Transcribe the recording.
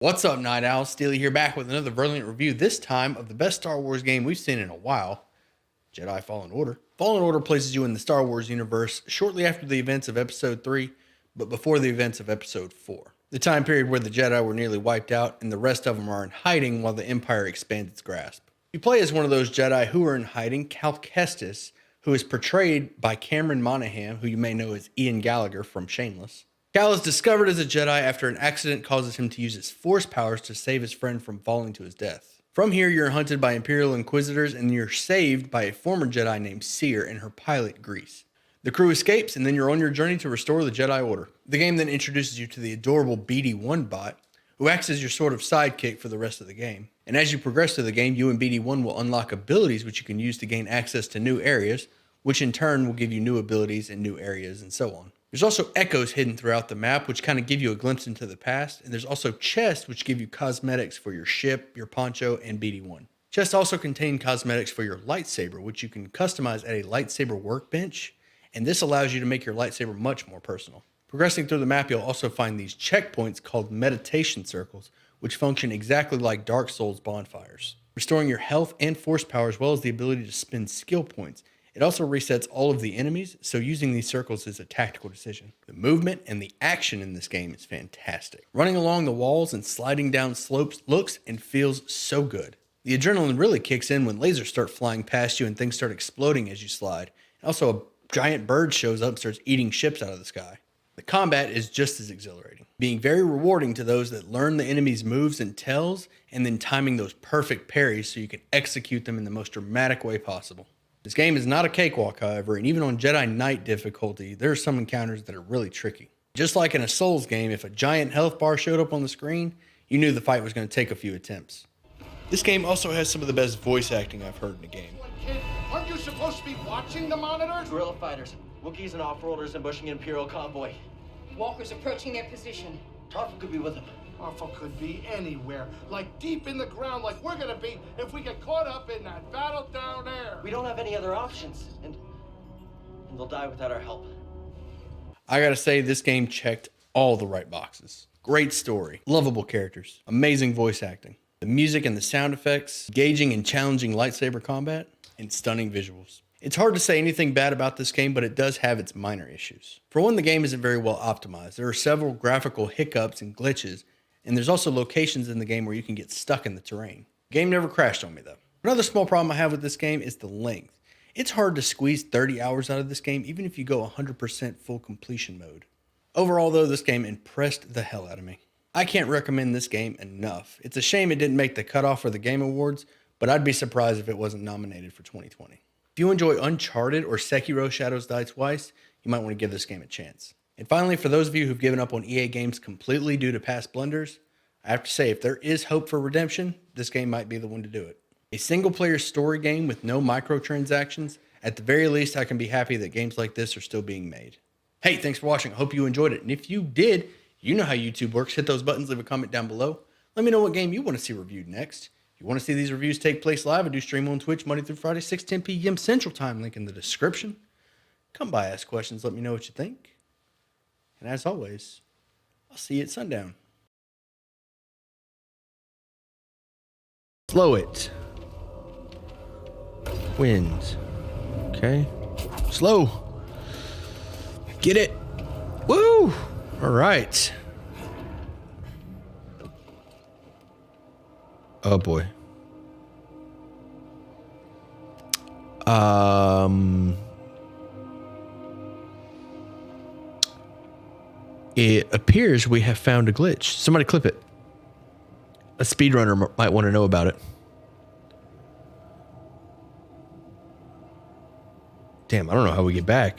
What's up, Night Owl? Steely here, back with another Virulent review, this time of the best Star Wars game we've seen in a while, Jedi Fallen Order. Fallen Order places you in the Star Wars universe shortly after the events of Episode 3, but before the events of Episode 4. The time period where the Jedi were nearly wiped out and the rest of them are in hiding while the Empire expands its grasp. You play as one of those Jedi who are in hiding, Cal Kestis, who is portrayed by Cameron Monaghan, who you may know as Ian Gallagher from Shameless. Cal is discovered as a Jedi after an accident causes him to use his Force powers to save his friend from falling to his death. From here, you're hunted by Imperial Inquisitors and you're saved by a former Jedi named Seer and her pilot, Grease. The crew escapes and then you're on your journey to restore the Jedi Order. The game then introduces you to the adorable BD-1 bot, who acts as your sort of sidekick for the rest of the game. And as you progress through the game, you and BD-1 will unlock abilities which you can use to gain access to new areas, which in turn will give you new abilities in new areas and so on. There's also echoes hidden throughout the map, which kind of give you a glimpse into the past, and there's also chests which give you cosmetics for your ship, your poncho, and BD-1. Chests also contain cosmetics for your lightsaber, which you can customize at a lightsaber workbench, and this allows you to make your lightsaber much more personal. Progressing through the map, you'll also find these checkpoints called meditation circles, which function exactly like Dark Souls bonfires, restoring your health and force power as well as the ability to spend skill points. It also resets all of the enemies, so using these circles is a tactical decision. The movement and the action in this game is fantastic. Running along the walls and sliding down slopes looks and feels so good. The adrenaline really kicks in when lasers start flying past you and things start exploding as you slide. And also a giant bird shows up and starts eating ships out of the sky. The combat is just as exhilarating, being very rewarding to those that learn the enemy's moves and tells, and then timing those perfect parries so you can execute them in the most dramatic way possible. This game is not a cakewalk, however, and even on Jedi Knight difficulty, there are some encounters that are really tricky. Just like in a Souls game, if a giant health bar showed up on the screen, you knew the fight was going to take a few attempts. This game also has some of the best voice acting I've heard in a game. Kid, aren't you supposed to be watching the monitors? Guerrilla fighters, Wookiees and off-roaders ambushing an Imperial convoy. Walkers approaching their position. Tarful could be with them. Tarful could be anywhere, like deep in the ground, like we're gonna be if we get caught up in that battle down there. We don't have any other options, and they'll die without our help. I gotta say, this game checked all the right boxes. Great story, lovable characters, amazing voice acting, the music and the sound effects, engaging and challenging lightsaber combat, and stunning visuals. It's hard to say anything bad about this game, but it does have its minor issues. For one, the game isn't very well optimized. There are several graphical hiccups and glitches, and there's also locations in the game where you can get stuck in the terrain. The game never crashed on me though. Another small problem I have with this game is the length. It's hard to squeeze 30 hours out of this game, even if you go 100% full completion mode. Overall though, this game impressed the hell out of me. I can't recommend this game enough. It's a shame it didn't make the cutoff for the Game Awards, but I'd be surprised if it wasn't nominated for 2020. If you enjoy Uncharted or Sekiro Shadows Die Twice, you might want to give this game a chance. And finally, for those of you who've given up on EA games completely due to past blunders, I have to say, if there is hope for redemption, this game might be the one to do it. A single-player story game with no microtransactions, at the very least, I can be happy that games like this are still being made. Hey, thanks for watching. I hope you enjoyed it. And if you did, you know how YouTube works. Hit those buttons, leave a comment down below. Let me know what game you want to see reviewed next. If you want to see these reviews take place live, I do stream on Twitch Monday through Friday, 6-10 p.m. Central Time, link in the description. Come by, ask questions, let me know what you think. And as always, I'll see you at sundown. Slow it. Wind. Okay. Slow. Get it. Woo! All right. Oh boy. It appears we have found a glitch. Somebody clip it. A speedrunner might want to know about it. Damn, I don't know how we get back.